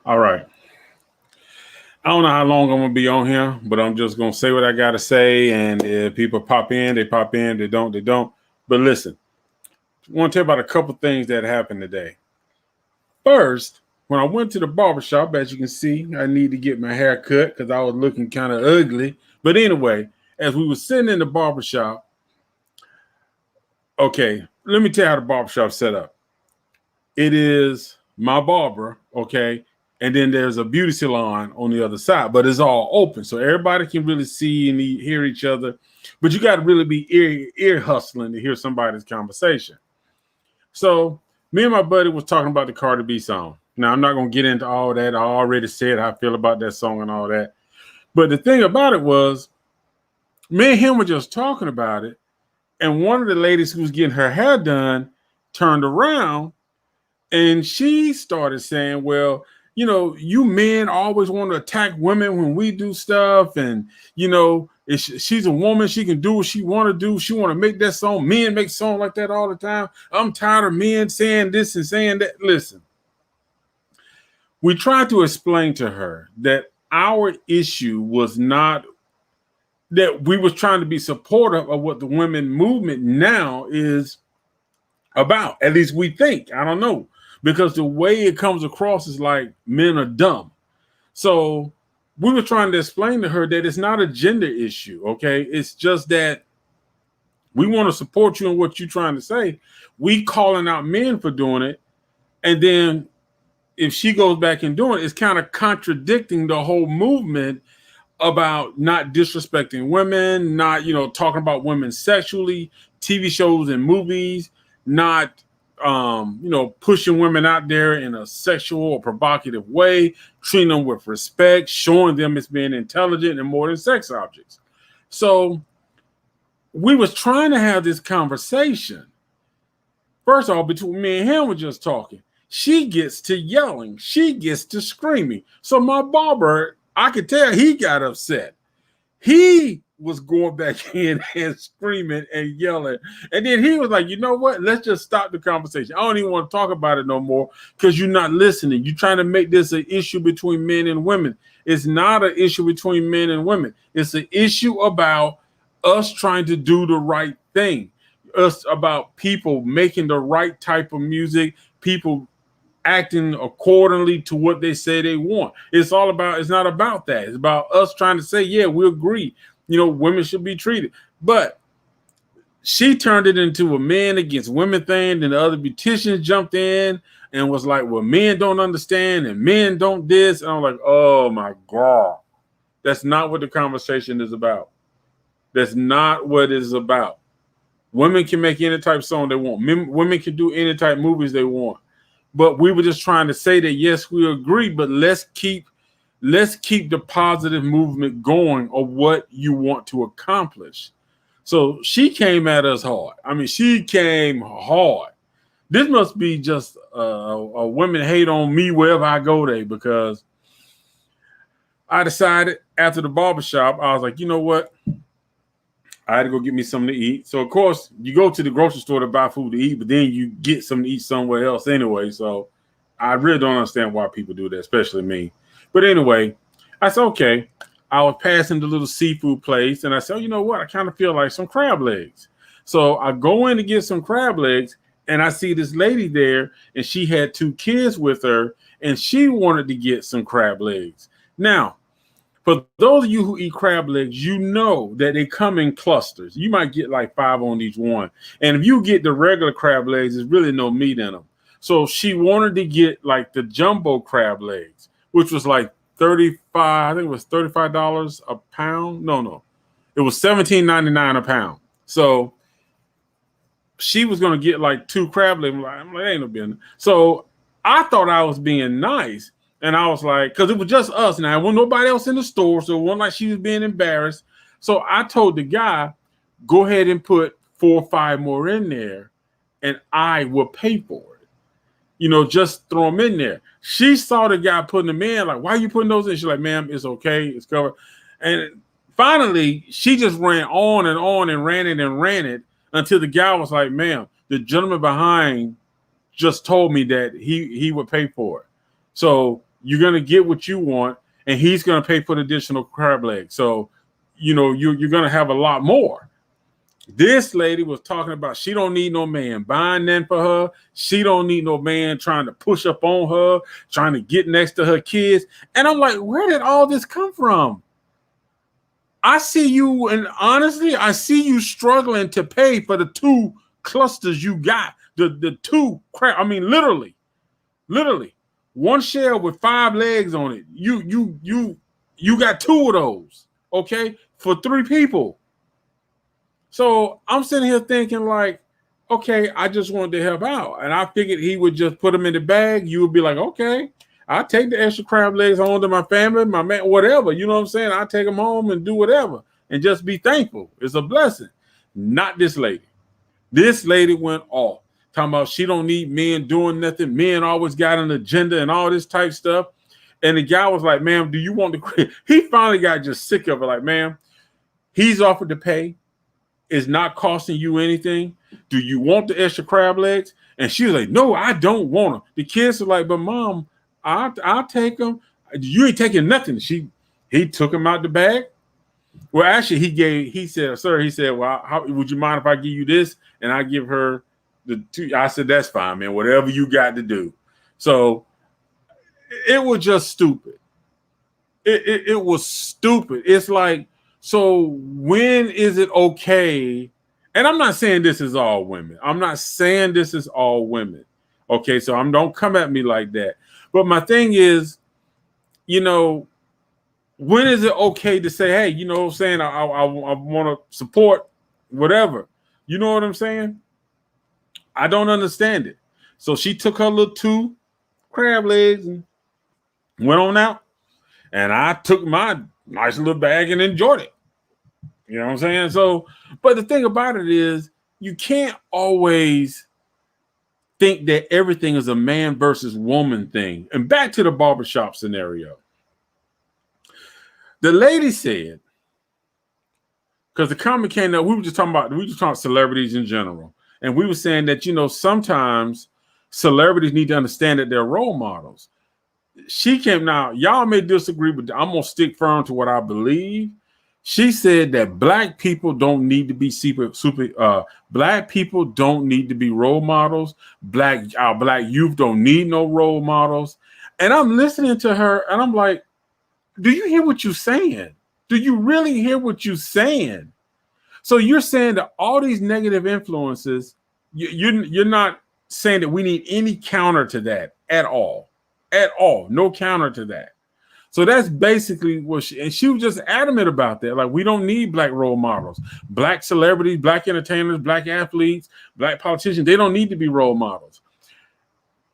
All right. I don't know how long I'm gonna be on here, but I'm just gonna say what I gotta say. And if people pop in, they pop in. They don't, they don't. But listen, I want to tell you about a couple things that happened today. First, when I went to the barbershop, as you can see, I need to get my hair cut because I was looking kind of ugly. But anyway, as we were sitting in the barbershop, okay, let me tell you how the barbershop set up. It is my barber, okay, and then there's a beauty salon on the other side, but it's all open, so everybody can really see and hear each other. But you got to really be ear hustling to hear somebody's conversation. So me and my buddy was talking about the Cardi B song. Now I'm not gonna get into all that. I already said how I feel about that song and all that. But the thing about it was, me and him were just talking about it, and one of the ladies who was getting her hair done turned around and she started saying, well, you men always want to attack women when we do stuff. And, she's a woman. She can do what she want to do. She want to make that song. Men make songs like that all the time. I'm tired of men saying this and saying that. Listen, we tried to explain to her that our issue was not that we was trying to be supportive of what the women movement now is about. At least we think. I don't know. Because the way it comes across is like men are dumb. So we were trying to explain to her that it's not a gender issue, okay? It's just that we want to support you in what you're trying to say. We calling out men for doing it. And then if she goes back and doing it, it's kind of contradicting the whole movement about not disrespecting women, not, talking about women sexually, TV shows and movies, not pushing women out there in a sexual or provocative way, treating them with respect, showing them as being intelligent and more than sex objects. So we was trying to have this conversation. First of all, between me and him were just talking. She gets to yelling. She gets to screaming. So my barber, I could tell he got upset. He was going back in and screaming and yelling. And then he was like, you know what? Let's just stop the conversation. I don't even want to talk about it no more because you're not listening. You're trying to make this an issue between men and women. It's not an issue between men and women. It's an issue about us trying to do the right thing. Us about people making the right type of music, people acting accordingly to what they say they want. It's not about that. It's about us trying to say, yeah, we agree. Women should be treated. But she turned it into a men against women thing. And the other beauticians jumped in and was like, well, men don't understand and men don't this. And I'm like, oh my God. That's not what the conversation is about. That's not what it is about. Women can make any type of song they want. Women can do any type of movies they want. But we were just trying to say that, yes, we agree, but let's keep the positive movement going of what you want to accomplish. So she came at us hard. I mean, she came hard. This must be just a women hate on me wherever I go there, because I decided after the barbershop, I was like, you know what? I had to go get me something to eat. So, of course, you go to the grocery store to buy food to eat, but then you get something to eat somewhere else anyway. So I really don't understand why people do that, especially me. But anyway, I said, okay. I was passing the little seafood place, and I said, oh, you know what? I kind of feel like some crab legs. So I go in to get some crab legs, and I see this lady there, and she had 2 kids with her, and she wanted to get some crab legs. Now, for those of you who eat crab legs, you know that they come in clusters. You might get like 5 on each one. And if you get the regular crab legs, there's really no meat in them. So she wanted to get like the jumbo crab legs, which was like $35. I think it was $35 a pound. No. It was $17.99 a pound. So she was going to get like 2 crab legs. I'm like, ain't no business. So I thought I was being nice. And I was like, because it was just us now. There wasn't nobody else in the store. So it wasn't like she was being embarrassed. So I told the guy, go ahead and put 4 or 5 more in there, and I will pay for it. Just throw them in there. She saw the guy putting them in, like, why are you putting those in? She's like, ma'am, it's okay. It's covered. And finally, she just ran on and ran it until the guy was like, ma'am, the gentleman behind just told me that he would pay for it. So you're going to get what you want, and he's going to pay for the additional crab legs. So, you know, you're going to have a lot more. This lady was talking about she don't need no man buying them for her. She don't need no man trying to push up on her, trying to get next to her kids. And I'm like, where did all this come from? I see you, and honestly, I see you struggling to pay for the 2 clusters you got. The 2 crab. I mean, literally, one shell with 5 legs on it. You got 2 of those, okay, for 3 people. So I'm sitting here thinking like, okay, I just wanted to help out. And I figured he would just put them in the bag. You would be like, okay, I'll take the extra crab legs home to my family, my man, whatever. You know what I'm saying? I'll take them home and do whatever and just be thankful. It's a blessing. Not this lady. This lady went off, talking about she don't need men doing nothing. Men always got an agenda and all this type stuff. And the guy was like, ma'am, do you want to? He finally got just sick of it. Like, ma'am, he's offered to pay. It's not costing you anything. Do you want the extra crab legs? And she was like, no, I don't want them. The kids are like, but mom, I'll take them. You ain't taking nothing. He took them out the bag. Well, actually, he said, sir, well, how, would you mind if I give you this? And I give her the 2. I said, that's fine, man. Whatever you got to do. So it was just stupid. It was stupid. It's like, so when is it okay? And I'm not saying this is all women. Okay, so don't come at me like that. But my thing is, you know, when is it okay to say, hey, you know what I'm saying? I want to support whatever. You know what I'm saying? I don't understand it. So she took her little 2 crab legs and went on out. And I took my nice little bag and enjoyed it. You know what I'm saying? So, but the thing about it is, you can't always think that everything is a man versus woman thing. And back to the barbershop scenario. The lady said, because the comment came up, we were just talking celebrities in general. And we were saying that, you know, sometimes celebrities need to understand that they're role models. She came, now y'all may disagree, but I'm gonna stick firm to what I believe. She said that black people don't need to be black people don't need to be role models. Our black youth don't need no role models. And I'm listening to her and I'm like, do you hear what you're saying? Do you really hear what you're saying? So you're saying that all these negative influences, you're not saying that we need any counter to that at all. At all. No counter to that. So that's basically what she was just adamant about that. Like, we don't need black role models, black celebrities, black entertainers, black athletes, black politicians. They don't need to be role models.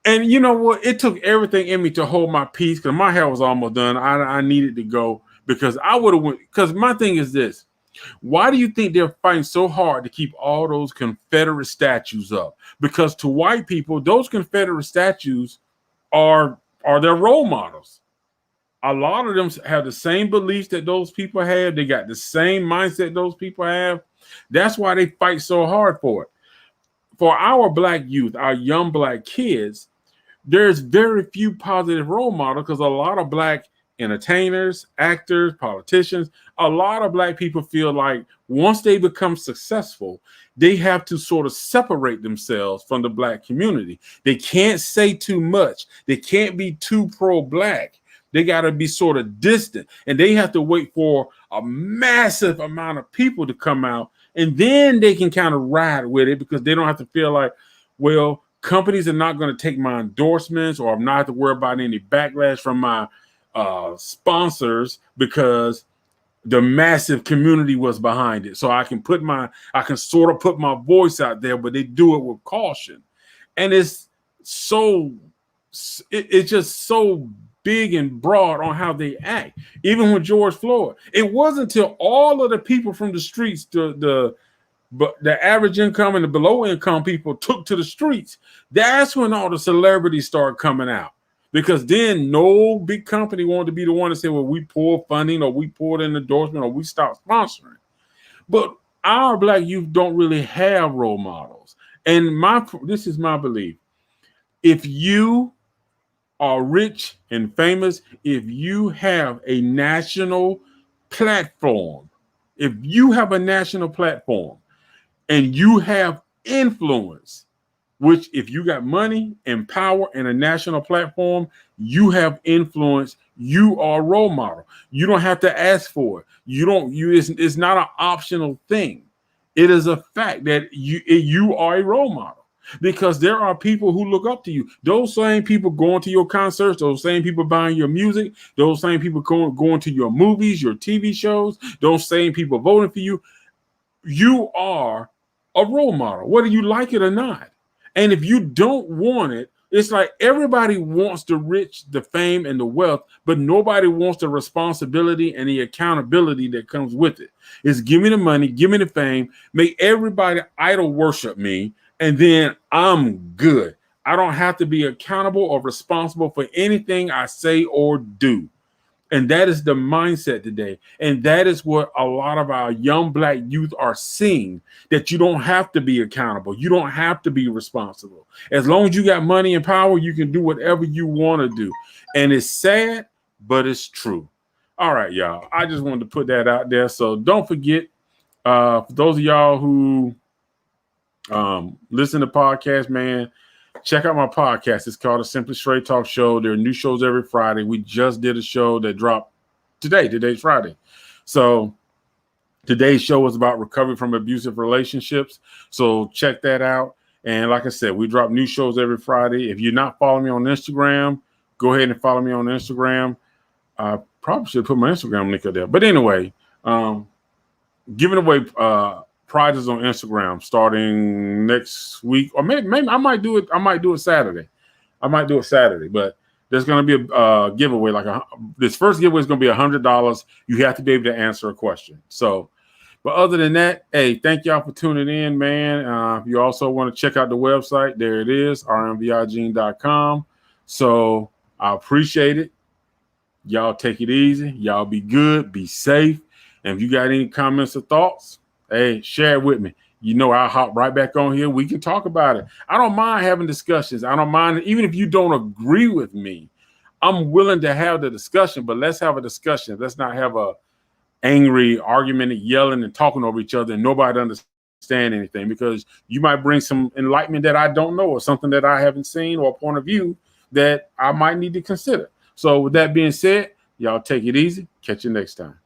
And you know what? It took everything in me to hold my peace because my hair was almost done. I needed to go because I would have went. Because my thing is this. Why do you think they're fighting so hard to keep all those Confederate statues up? Because to white people, those Confederate statues are their role models. A lot of them have the same beliefs that those people have. They got the same mindset those people have. That's why they fight so hard for it. For our black youth, our young black kids, there's very few positive role models because a lot of black entertainers, actors, politicians, a lot of black people feel like once they become successful, they have to sort of separate themselves from the black community. They can't say too much. They can't be too pro-black. They got to be sort of distant, and they have to wait for a massive amount of people to come out, and then they can kind of ride with it because they don't have to feel like, well, companies are not going to take my endorsements, or I'm not have to worry about any backlash from my sponsors because the massive community was behind it. So I can sort of put my voice out there, but they do it with caution. And it's just so big and broad on how they act. Even with George Floyd, it wasn't until all of the people from the streets, the average income and the below income people took to the streets. That's when all the celebrities started coming out. Because then no big company wanted to be the one to say, well, we pulled funding or we pulled an endorsement or we stopped sponsoring. But our black youth don't really have role models. And this is my belief. If you are rich and famous if you have a national platform. If you have a national platform and you have influence, which if you got money and power and a national platform, you have influence. You are a role model. You don't have to ask for it. It's not an optional thing. It is a fact that you are a role model because there are people who look up to you. Those same people going to your concerts, those same people buying your music, those same people going to your movies, your TV shows, those same people voting for you. You are a role model, whether you like it or not. And if you don't want it, it's like everybody wants the rich, the fame, and the wealth, but nobody wants the responsibility and the accountability that comes with it. It's give me the money, give me the fame, make everybody idol worship me, and then I'm good. I don't have to be accountable or responsible for anything I say or do. And that is the mindset today. And that is what a lot of our young Black youth are seeing, that you don't have to be accountable. You don't have to be responsible. As long as you got money and power, you can do whatever you want to do. And it's sad, but it's true. All right, y'all. I just wanted to put that out there. So don't forget, for those of y'all who listen to podcasts, man, check out my podcast. It's called the Simply Straight Talk Show. There are new shows every Friday. We just did a show that dropped today. Today's Friday. So today's show is about recovery from abusive relationships. So check that out. And like I said, we drop new shows every Friday. If you're not following me on Instagram, go ahead and follow me on Instagram. I probably should put my Instagram link up there. But anyway, giving away prizes on Instagram starting next week, or maybe I might do it. I might do it Saturday. But there's going to be a giveaway. This first giveaway is going to be $100. You have to be able to answer a question. So, but other than that, hey, thank y'all for tuning in, man. If you also want to check out the website, there it is, rmvigene.com. So I appreciate it. Y'all take it easy. Y'all be good, be safe. And if you got any comments or thoughts, hey, share it with me. You know, I'll hop right back on here. We can talk about it. I don't mind having discussions. I don't mind, even if you don't agree with me, I'm willing to have the discussion, but let's have a discussion. Let's not have a angry argument and yelling and talking over each other and nobody understand anything, because you might bring some enlightenment that I don't know, or something that I haven't seen, or a point of view that I might need to consider. So with that being said, y'all take it easy. Catch you next time.